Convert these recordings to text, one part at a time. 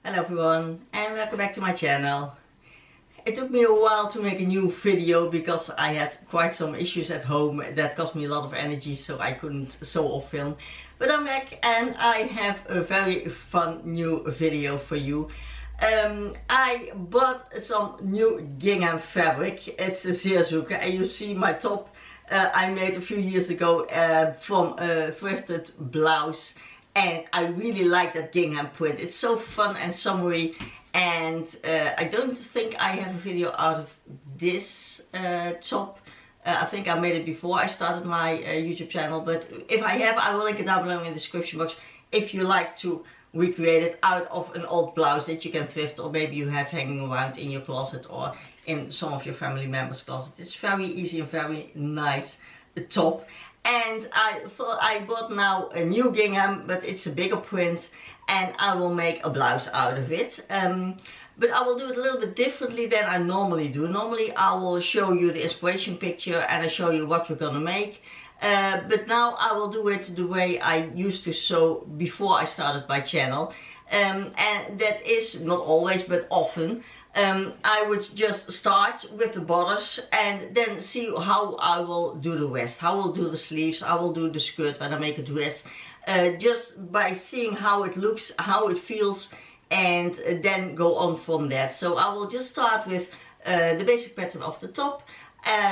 Hello everyone and welcome back to my channel. It took me a while to make a new video because I had quite some issues at home that cost me a lot of energy, so I couldn't sew or film. But I'm back and I have a very fun new video for you. I bought some new gingham fabric. It's a Seersucker, and you see my top I made a few years ago from a thrifted blouse. And I really like that gingham print. It's so fun and summery, and I don't think I have a video out of this top. I think I made it before I started my YouTube channel, but if I have, I will link it down below in the description box if you like to recreate it out of an old blouse that you can thrift, or maybe you have hanging around in your closet or in some of your family members' closet. It's very easy and very nice top. And I thought I bought now a new gingham, but it's a bigger print, and I will make a blouse out of it. But I will do it a little bit differently than I normally do. Normally I will show you the inspiration picture and I show you what we're gonna make. But now I will do it the way I used to sew before I started my channel. And that is not always, but often. I would just start with the bodice and then see how I will do the rest. How I will do the sleeves, I will do the skirt when I make a dress. Just by seeing how it looks, how it feels, and then go on from that. So I will just start with the basic pattern of the top.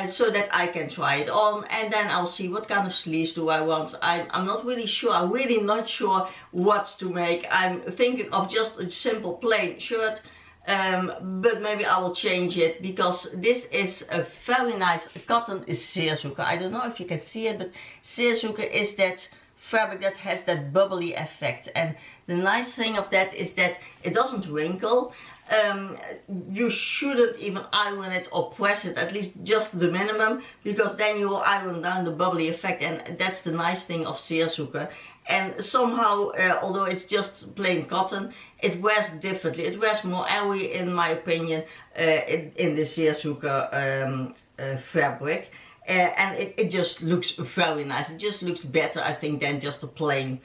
So that I can try it on, and then I'll see what kind of sleeves do I want. I'm not really sure, I'm really not sure what to make. I'm thinking of just a simple plain shirt. But maybe I will change it, because this is a very nice cotton Seersucker. I don't know if you can see it, but Seersucker is that fabric that has that bubbly effect, and the nice thing of that is that it doesn't wrinkle. You shouldn't even iron it or press it, at least just the minimum, because then you will iron down the bubbly effect, and that's the nice thing of Seersucker. And somehow, although it's just plain cotton, it wears differently. It wears more airy, in my opinion, in the Seersucker fabric. And it just looks very nice. It just looks better, I think, than just a plain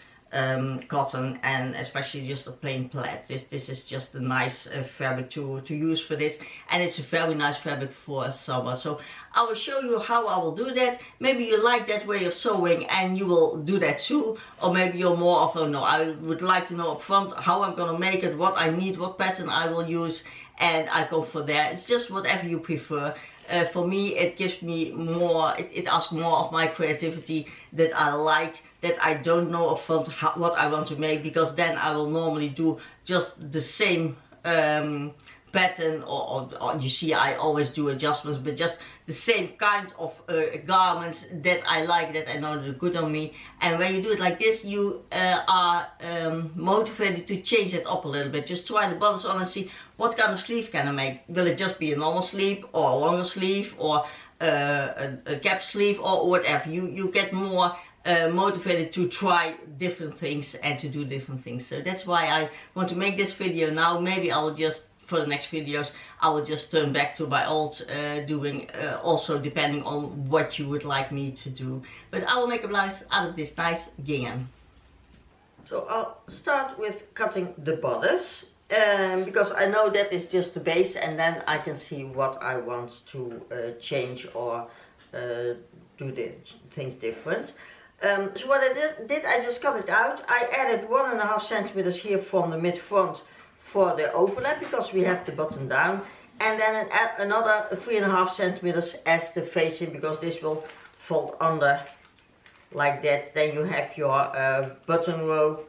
cotton, and especially just a plain plaid. This is just a nice fabric to use for this, and it's a very nice fabric for summer. So I will show you how I will do that. Maybe you like that way of sewing and you will do that too, or maybe you're more of a no, I would like to know up front how I'm gonna make it, what I need, what pattern I will use, and I go for that. It's just whatever you prefer. For me, it gives me more, it asks more of my creativity that I like, that I don't know upfront what I want to make, because then I will normally do just the same pattern, or you see I always do adjustments, but just the same kind of garments that I like, that I know they're good on me. And when you do it like this, you are motivated to change it up a little bit. Just try the bodice on and see what kind of sleeve can I make. Will it just be a normal sleeve, or a longer sleeve, or a cap sleeve, or whatever. You get more motivated to try different things and to do different things. So that's why I want to make this video now. Maybe I will just, for the next videos, I will just turn back to my old doing, also depending on what you would like me to do. But I will make a blouse out of this nice gingham. So I'll start with cutting the bodice, because I know that is just the base, and then I can see what I want to change or do the things different. So what I did, I just cut it out. I added 1.5 centimeters here from the mid front for the overlap, because we have the button down, and then another 3.5 centimeters as the facing, because this will fold under like that. Then you have your button row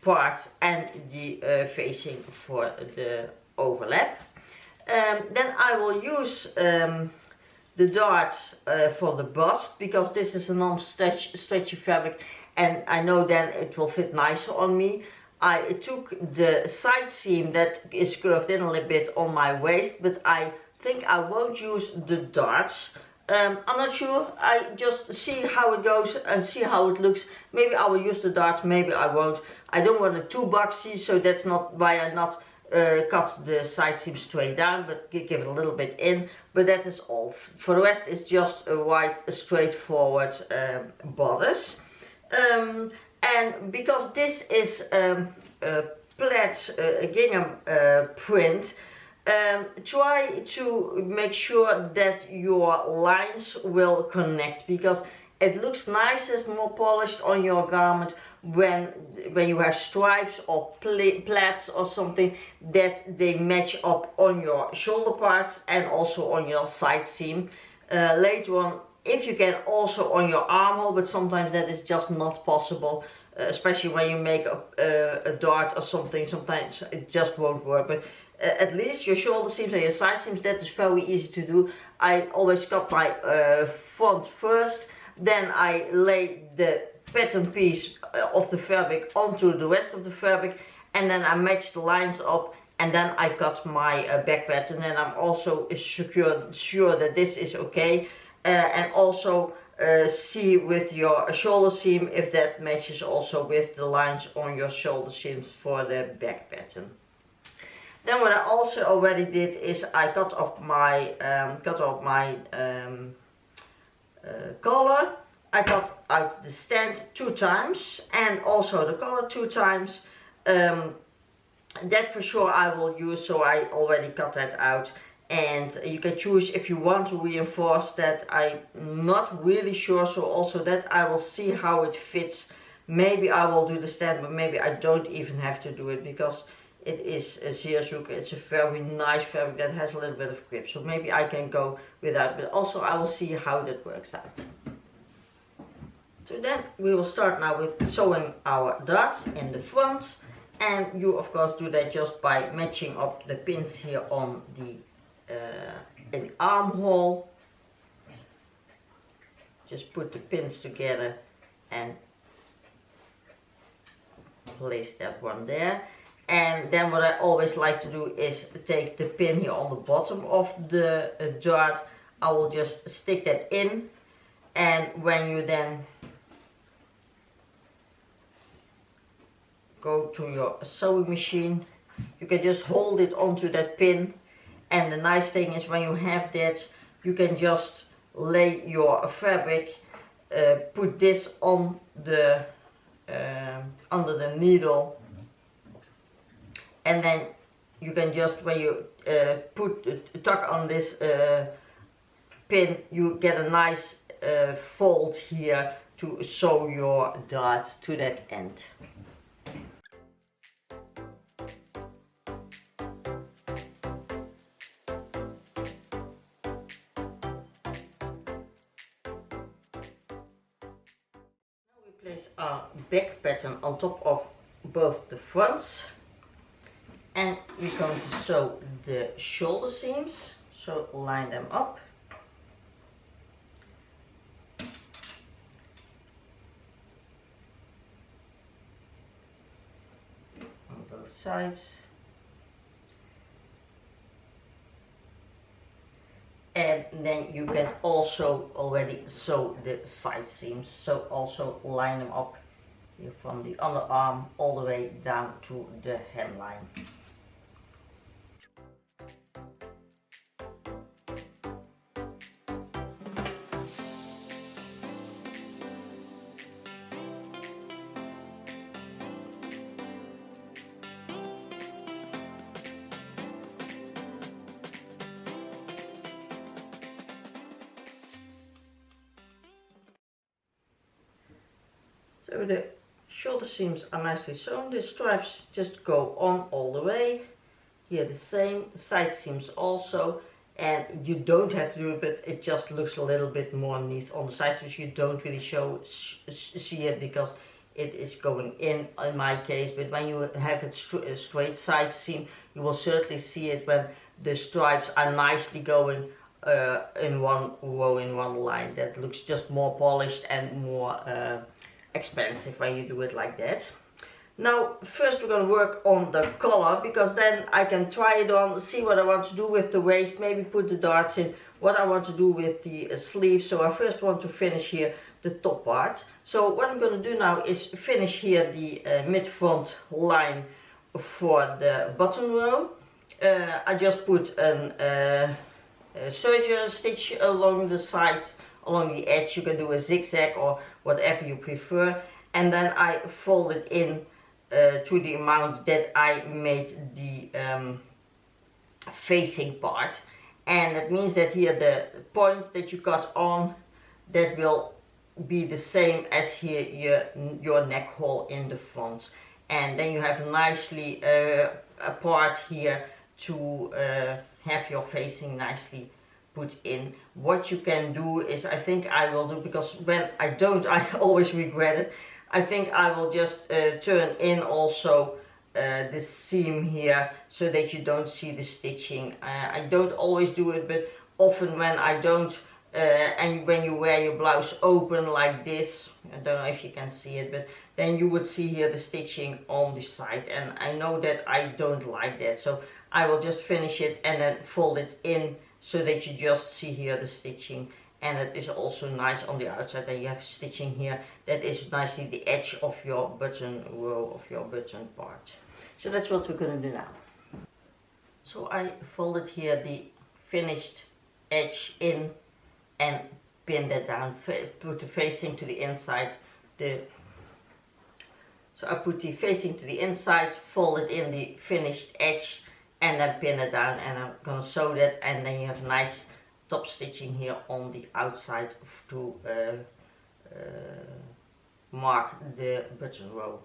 part and the facing for the overlap. Then I will use the darts for the bust, because this is a non-stretchy fabric, and I know then it will fit nicer on me. I took the side seam that is curved in a little bit on my waist, but I think I won't use the darts. I'm not sure. I just see how it goes and see how it looks. Maybe I will use the darts, maybe I won't. I don't want it too boxy, so that's not why I not cut the side seam straight down, but give it a little bit in. But that is all. For the rest, it's just a white, straightforward bodice. And because this is plaid gingham print, try to make sure that your lines will connect, because it looks nicer, more polished on your garment when you have stripes or plaids or something, that they match up on your shoulder parts and also on your side seam. Later on, if you can, also on your armhole, but sometimes that is just not possible, especially when you make a dart or something. Sometimes it just won't work, but at least your shoulder seams and your side seams, that is very easy to do. I always cut my front first, then I lay the pattern piece of the fabric onto the rest of the fabric, and then I match the lines up, and then I cut my back pattern, and I'm also sure that this is okay, and also see with your shoulder seam if that matches also with the lines on your shoulder seams for the back pattern. Then what I also already did is I cut off my collar. I cut out the stand 2 times and also the collar 2 times. That for sure I will use, so I already cut that out. And you can choose if you want to reinforce that. I'm not really sure, so also that I will see how it fits. Maybe I will do the stand, but maybe I don't even have to do it, because it is a Seersucker. It's a very nice fabric that has a little bit of grip, so maybe I can go without, but also I will see how that works out. So then we will start now with sewing our darts in the front, and you of course do that just by matching up the pins here on the in the armhole. Just put the pins together and place that one there. And then what I always like to do is take the pin here on the bottom of the dart. I will just stick that in, and when you then go to your sewing machine, you can just hold it onto that pin. And the nice thing is, when you have that, you can just lay your fabric, put this on the under the needle, and then you can just, when you tuck on this pin, you get a nice fold here to sew your dart to that end. Place our back pattern on top of both the fronts, and we're going to sew the shoulder seams, so line them up. On both sides. And then you can also already sew the side seams, so also line them up here from the underarm all the way down to the hemline. So the shoulder seams are nicely sewn, the stripes just go on all the way. Here the same, side seams also, and you don't have to do it, but it just looks a little bit more neat on the side seams. You don't really see it because it is going in my case, but when you have it a straight side seam, you will certainly see it when the stripes are nicely going in one row, in one line. That looks just more polished and more expensive when you do it like that. Now first we're going to work on the collar, because then I can try it on, see what I want to do with the waist, maybe put the darts in, what I want to do with the sleeve. So I first want to finish here the top part. So what I'm going to do now is finish here the mid-front line for the bottom row. I just put a serger stitch along the side, along the edge. You can do a zigzag or whatever you prefer, and then I fold it in to the amount that I made the facing part, and that means that here the point that you cut on, that will be the same as here your neck hole in the front, and then you have nicely a part here to have your facing nicely put in. What you can do is, I think I will do, because when I don't, I always regret it, I think I will just turn in also this seam here, so that you don't see the stitching. I don't always do it, but often when I don't, and when you wear your blouse open like this, I don't know if you can see it, but then you would see here the stitching on the side, and I know that I don't like that, so I will just finish it and then fold it in, so that you just see here the stitching. And it is also nice on the outside, and you have stitching here that is nicely the edge of your button row, of your button part. So that's what we're going to do now. So I folded here the finished edge in and pin that down, put the facing to the inside. So I put the facing to the inside, folded in the finished edge, and then pin it down, and I'm going to sew that, and then you have nice top stitching here on the outside to mark the button row.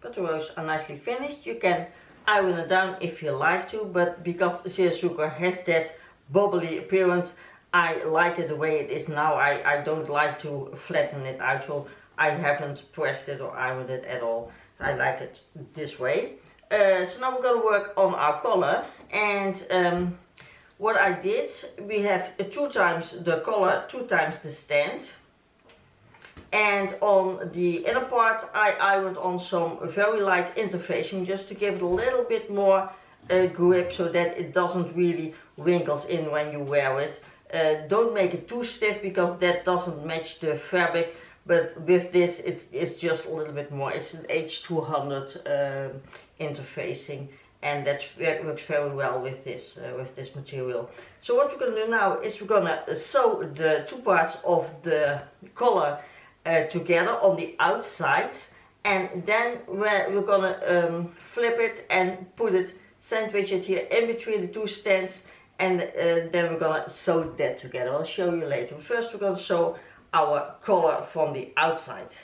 Button rows are nicely finished. You can iron it down if you like to, but because Seersucker has that bubbly appearance, I like it the way it is now. I don't like to flatten it out, so I haven't pressed it or ironed it at all. I like it this way. So now we're going to work on our collar, and what I did, we have 2 times the collar, 2 times the stand. And on the inner part I ironed on some very light interfacing, just to give it a little bit more grip, so that it doesn't really wrinkles in when you wear it. Don't make it too stiff, because that doesn't match the fabric, but with this it's just a little bit more. It's an H200 interfacing, and that works very well with this material. So what we're going to do now is we're going to sew the 2 parts of the collar together on the outside, and then we're gonna flip it and put it, sandwich it here in between the 2 stands, and then we're gonna sew that together. I'll show you later. First we're gonna sew our collar from the outside.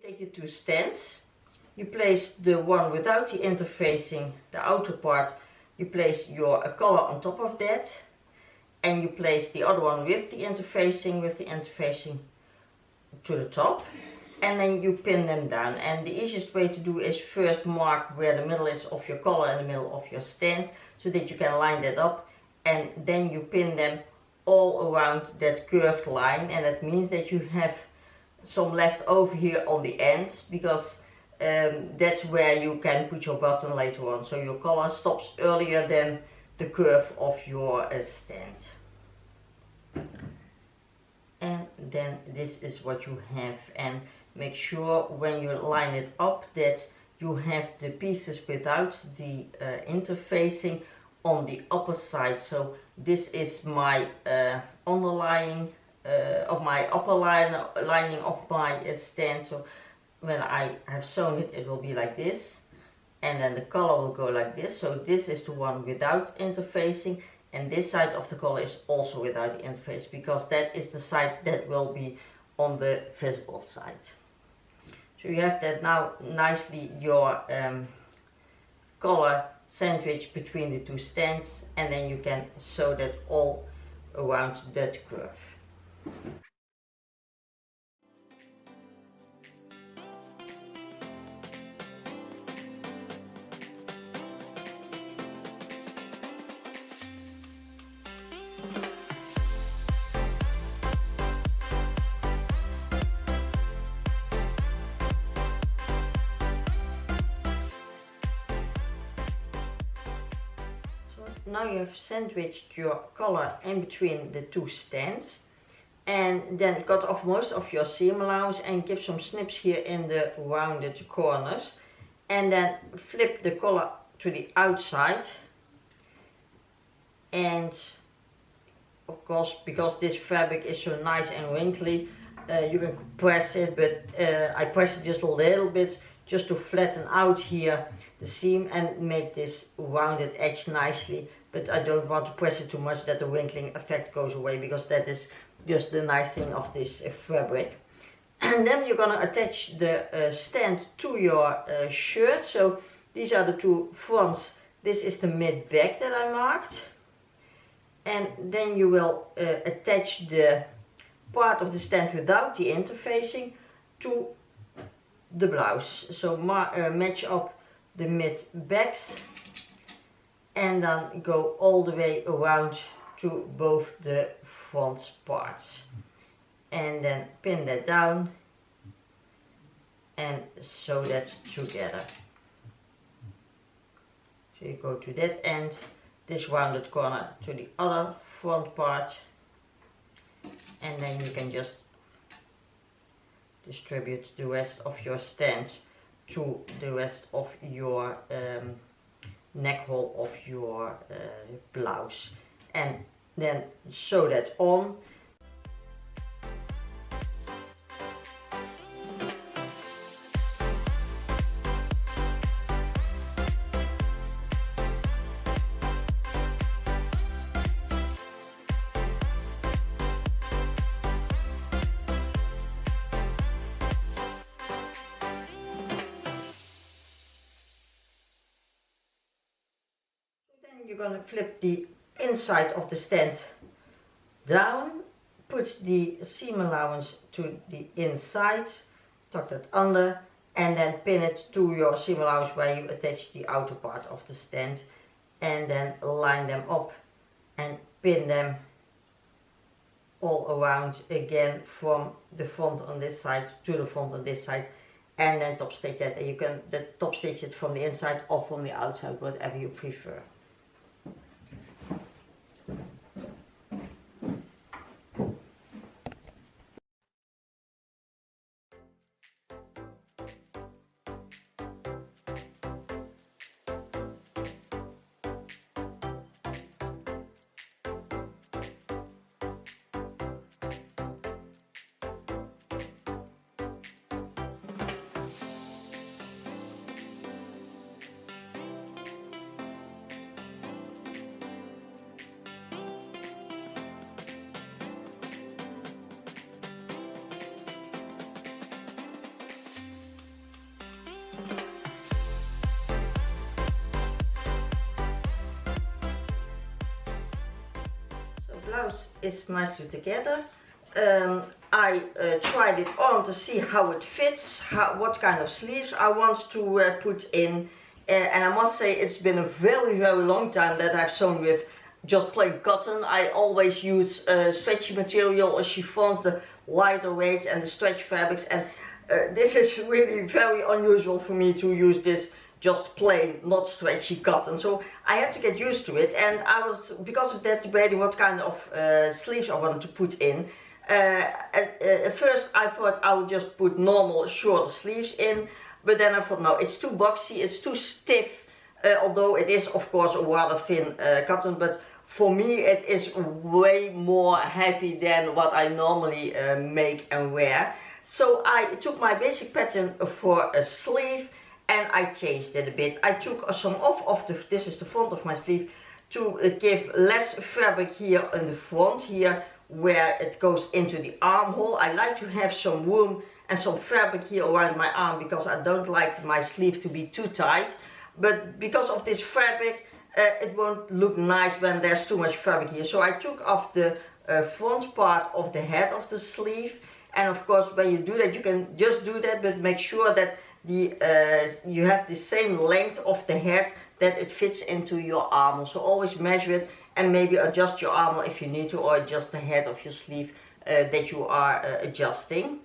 Take your 2 stands, you place the one without the interfacing, the outer part, you place your collar on top of that, and you place the other one with the interfacing to the top, and then you pin them down. And the easiest way to do is first mark where the middle is of your collar and the middle of your stand, so that you can line that up, and then you pin them all around that curved line, and that means that you have some left over here on the ends, because that's where you can put your button later on, so your collar stops earlier than the curve of your stand. And then this is what you have, and make sure when you line it up that you have the pieces without the interfacing on the upper side. So this is my underlying of my upper lining of my stand. So when I have sewn it, it will be like this, and then the collar will go like this. So this is the one without interfacing, and this side of the collar is also without the interface, because that is the side that will be on the visible side. So you have that now nicely your collar sandwiched between the two stands, and then you can sew that all around that curve. Now you have sandwiched your collar in between the two stands, and then cut off most of your seam allowance and give some snips here in the rounded corners, and then flip the collar to the outside. And of course, because this fabric is so nice and wrinkly, you can press it, but I press it just a little bit just to flatten out here the seam and make this rounded edge nicely, but I don't want to press it too much that the wrinkling effect goes away, because that is just the nice thing of this fabric. And then you're gonna attach the stand to your shirt. So these are the two fronts, this is the mid back that I marked, and then you will attach the part of the stand without the interfacing to the blouse. So match up the mid backs and then go all the way around to both the front parts, and then pin that down and sew that together. So you go to that end, this rounded corner to the other front part, and then you can just distribute the rest of your stand to the rest of your neck hole of your blouse, and then sew that on. You're going to flip the inside of the stand down, put the seam allowance to the inside, tuck that under, and then pin it to your seam allowance where you attach the outer part of the stand, and then line them up and pin them all around again from the front on this side to the front on this side, and then top stitch that. And you can top stitch it from the inside or from the outside, whatever you prefer. Blouse is nicely together. I tried it on to see how it fits, what kind of sleeves I want to put in, and I must say it's been a very long time that I've sewn with just plain cotton. I always use stretchy material or chiffons, the lighter weights and the stretch fabrics, and this is really very unusual for me to use this just plain, not stretchy cotton. So I had to get used to it, and I was, because of that, debating what kind of sleeves I wanted to put in. At first I thought I would just put normal short sleeves in, but then I thought no, it's too boxy, it's too stiff, although it is of course a rather thin cotton, but for me it is way more heavy than what I normally make and wear. So I took my basic pattern for a sleeve and I changed it a bit. I took some off of this is the front of my sleeve, to give less fabric here in the front, here where it goes into the armhole. I like to have some room and some fabric here around my arm because I don't like my sleeve to be too tight. But because of this fabric, it won't look nice when there's too much fabric here. So I took off the front part of the head of the sleeve. And of course, when you do that, you can just do that, but make sure that you have the same length of the head, that it fits into your armhole. So always measure it and maybe adjust your armhole if you need to, or adjust the head of your sleeve that you are adjusting.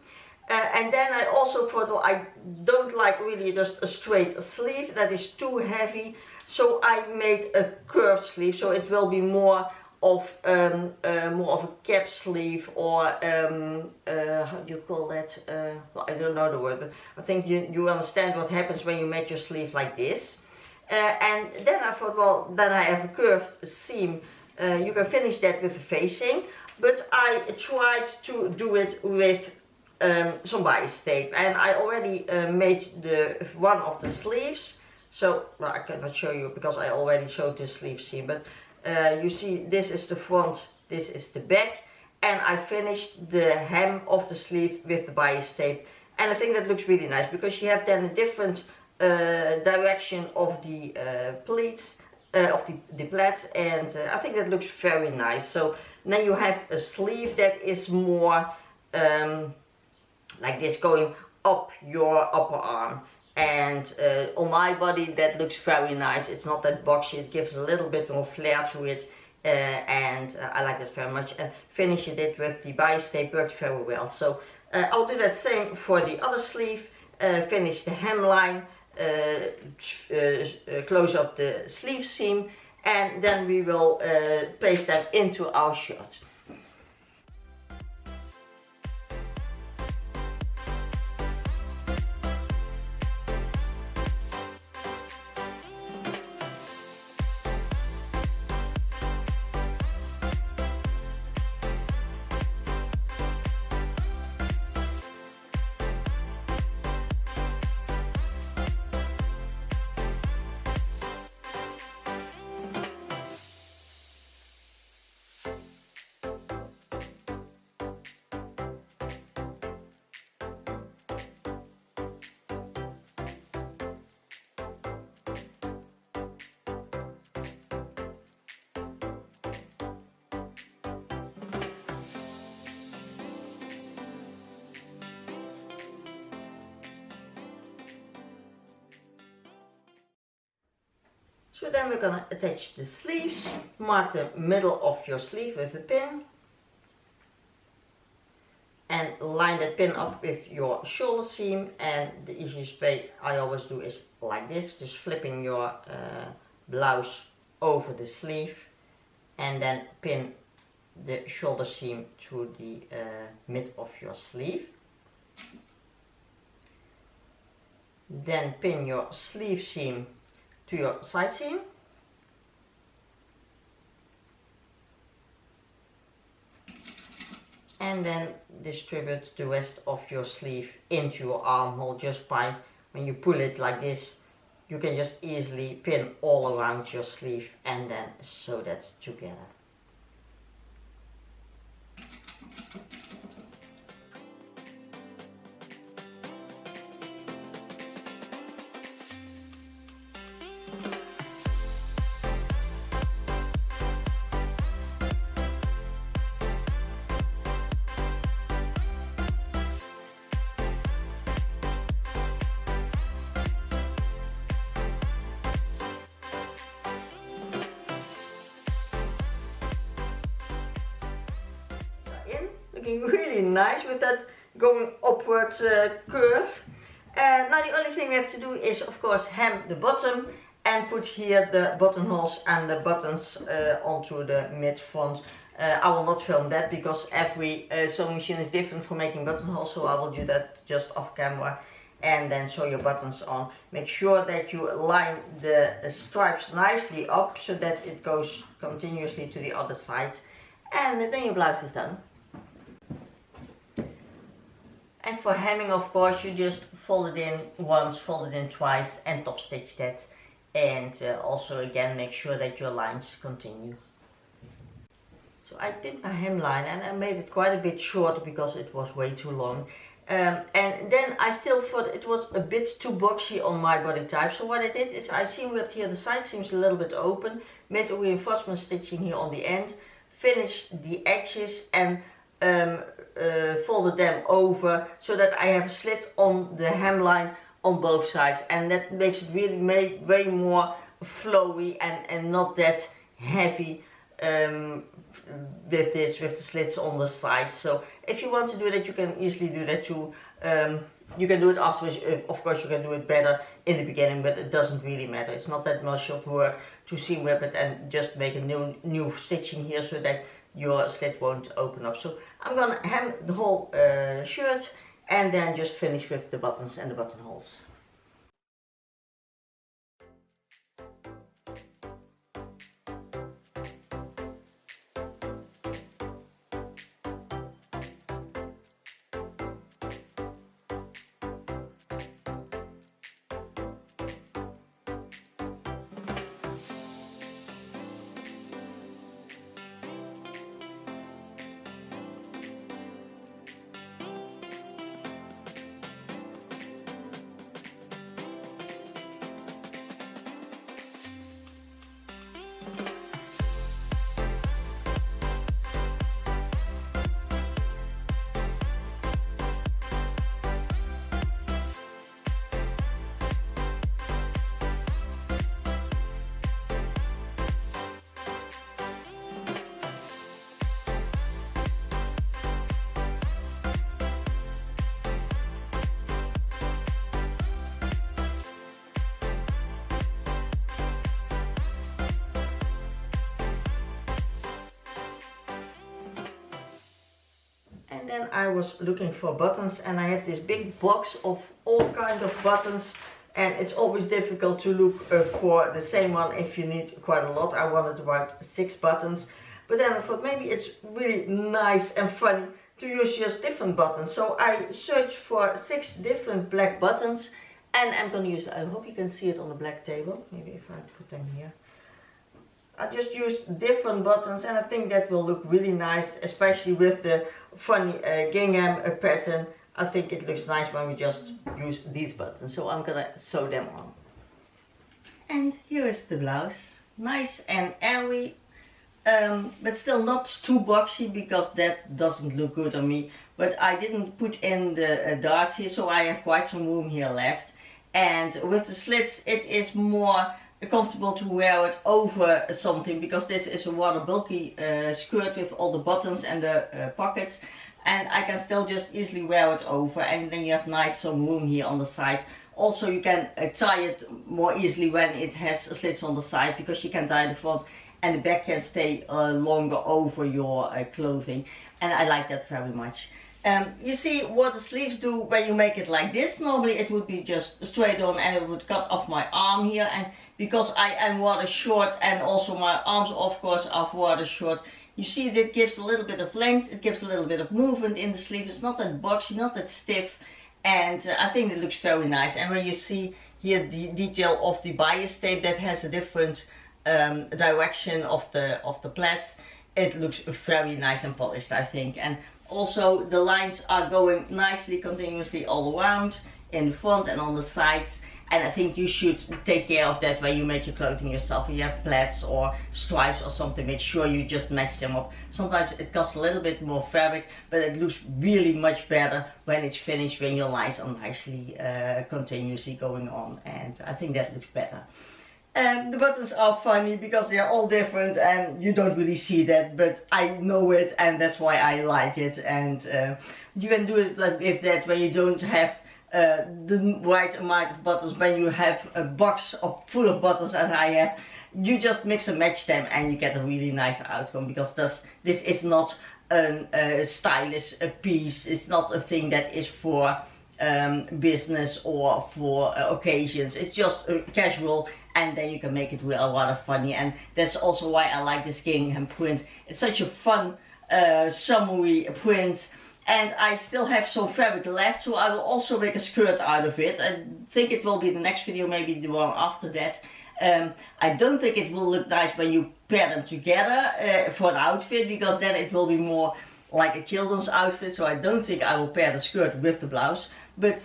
And then I also thought, well, I don't like really just a straight sleeve, that is too heavy. So I made a curved sleeve, so it will be more of a cap sleeve, or how do you call that? Well, I don't know the word, but I think you understand what happens when you make your sleeve like this. And then I thought, well, then I have a curved seam. You can finish that with the facing, but I tried to do it with some bias tape, and I already made one of the sleeves. So, well, I cannot show you because I already showed the sleeve seam, but you see, this is the front, this is the back, and I finished the hem of the sleeve with the bias tape, and I think that looks really nice because you have then a different direction of the pleats, of the plait, and I think that looks very nice. So then you have a sleeve that is more like this, going up your upper arm. And on my body that looks very nice. It's not that boxy, it gives a little bit more flair to it, and I like that very much. And finishing it with the bias tape worked very well. So I'll do that same for the other sleeve. Finish the hemline, close up the sleeve seam, and then we will place that into our shirt. So then we're going to attach the sleeves. Mark the middle of your sleeve with a pin, and line that pin up with your shoulder seam. And the easiest way I always do is like this, just flipping your blouse over the sleeve, and then pin the shoulder seam to the mid of your sleeve. Then pin your sleeve seam to your side seam, and then distribute the rest of your sleeve into your armhole. Just by, when you pull it like this, you can just easily pin all around your sleeve and then sew that together. Looking really nice with that going upward curve. Now the only thing we have to do is, of course, hem the bottom and put here the buttonholes and the buttons onto the mid front. I will not film that because every sewing machine is different for making buttonholes, so I will do that just off camera and then sew your buttons on. Make sure that you line the stripes nicely up so that it goes continuously to the other side, and then your blouse is done. And for hemming, of course, you just fold it in once, fold it in twice, and top stitch that. And also again, make sure that your lines continue. So I did my hemline and I made it quite a bit shorter because it was way too long. And then I still thought it was a bit too boxy on my body type. So what I did is I seam ripped here, the side seems a little bit open, made a reinforcement stitching here on the end, finished the edges and folded them over so that I have a slit on the hemline on both sides, and that makes it really way more flowy and not that heavy with the slits on the sides. So if you want to do that, you can easily do that too. You can do it afterwards. Of course you can do it better in the beginning, but it doesn't really matter. It's not that much of work to seam rip it and just make a new stitching here so that your slit won't open up. So I'm gonna hem the whole shirt and then just finish with the buttons and the buttonholes. Then I was looking for buttons, and I have this big box of all kinds of buttons, and it's always difficult to look for the same one if you need quite a lot. I wanted about 6 buttons, but then I thought maybe it's really nice and funny to use just different buttons. So I searched for 6 different black buttons, and I'm going to use, I hope you can see it on the black table, maybe if I put them here. I just used different buttons, and I think that will look really nice, especially with the funny gingham pattern. I think it looks nice when we just use these buttons. So I'm gonna sew them on. And here is the blouse. Nice and airy, but still not too boxy, because that doesn't look good on me. But I didn't put in the darts here, so I have quite some room here left. And with the slits, it is more comfortable to wear it over something, because this is a rather bulky skirt with all the buttons and the pockets, and I can still just easily wear it over, and then you have nice some room here on the side. Also you can tie it more easily when it has slits on the side, because you can tie the front and the back can stay longer over your clothing, and I like that very much. You see what the sleeves do when you make it like this. Normally it would be just straight on and it would cut off my arm here, and because I am rather short and also my arms of course are rather short, you see that gives a little bit of length, it gives a little bit of movement in the sleeve. It's not that boxy, not that stiff, and I think it looks very nice. And when you see here the detail of the bias tape that has a different direction of the plaits, it looks very nice and polished, I think. And also the lines are going nicely continuously all around in the front and on the sides, and I think you should take care of that when you make your clothing yourself. When you have plaits or stripes or something, make sure you just match them up. Sometimes it costs a little bit more fabric, but it looks really much better when it's finished, when your lines are nicely continuously going on, and I think that looks better. The buttons are funny because they are all different and you don't really see that, but I know it, and that's why I like it. And you can do it like with that when you don't have the right amount of buttons. When you have a box full of buttons as I have, you just mix and match them and you get a really nice outcome, because this is not a stylish piece. It's not a thing that is for business or for occasions. It's just casual, and then you can make it rather funny. And that's also why I like this gingham print. It's such a fun summery print, and I still have some fabric left, so I will also make a skirt out of it. I think it will be the next video, maybe the one after that. I don't think it will look nice when you pair them together for an outfit, because then it will be more like a children's outfit, so I don't think I will pair the skirt with the blouse, but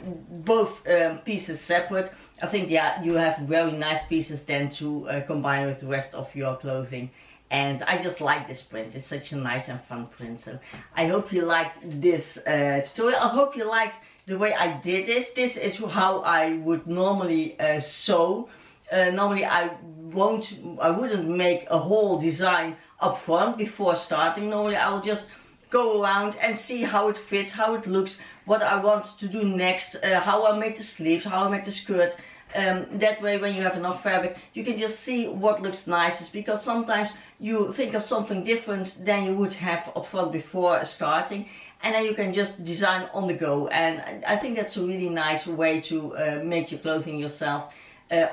both pieces separate. I think, yeah, you have very nice pieces then to combine with the rest of your clothing. And I just like this print. It's such a nice and fun print. So I hope you liked this tutorial. I hope you liked the way I did this. This is how I would normally sew. Normally I wouldn't make a whole design up front before starting. Normally I will just go around and see how it fits, how it looks, what I want to do next, how I make the sleeves, how I make the skirt. That way, when you have enough fabric, you can just see what looks nicest, because sometimes you think of something different than you would have up front before starting, and then you can just design on the go. And I think that's a really nice way to make your clothing yourself.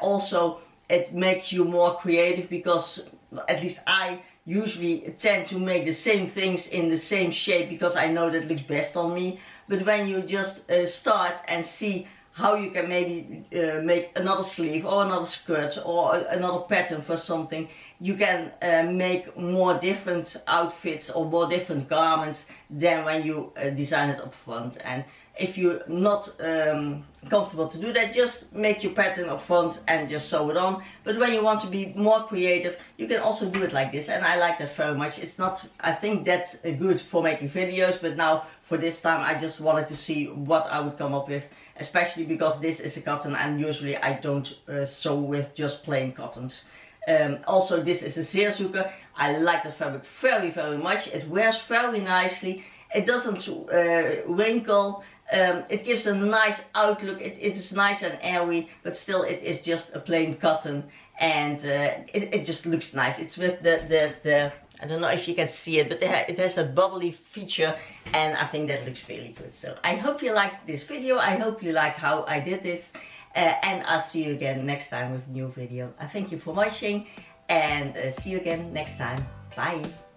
Also, it makes you more creative, because at least I usually tend to make the same things in the same shape because I know that looks best on me. But when you just start and see how you can maybe make another sleeve or another skirt or another pattern for something, you can make more different outfits or more different garments than when you design it up front. And if you're not comfortable to do that, just make your pattern up front and just sew it on. But when you want to be more creative, you can also do it like this, and I like that very much. It's not, I think that's good for making videos, but now for this time I just wanted to see what I would come up with, especially because this is a cotton and usually I don't sew with just plain cottons. Also, this is a Seersucker. I like that fabric very, very much. It wears very nicely. It doesn't wrinkle. It gives a nice outlook. It is nice and airy, but still it is just a plain cotton, and it just looks nice. It's with the I don't know if you can see it, but it has a bubbly feature, and I think that looks really good. So I hope you liked this video. I hope you liked how I did this, and I'll see you again next time with a new video. I thank you for watching, and see you again next time. Bye.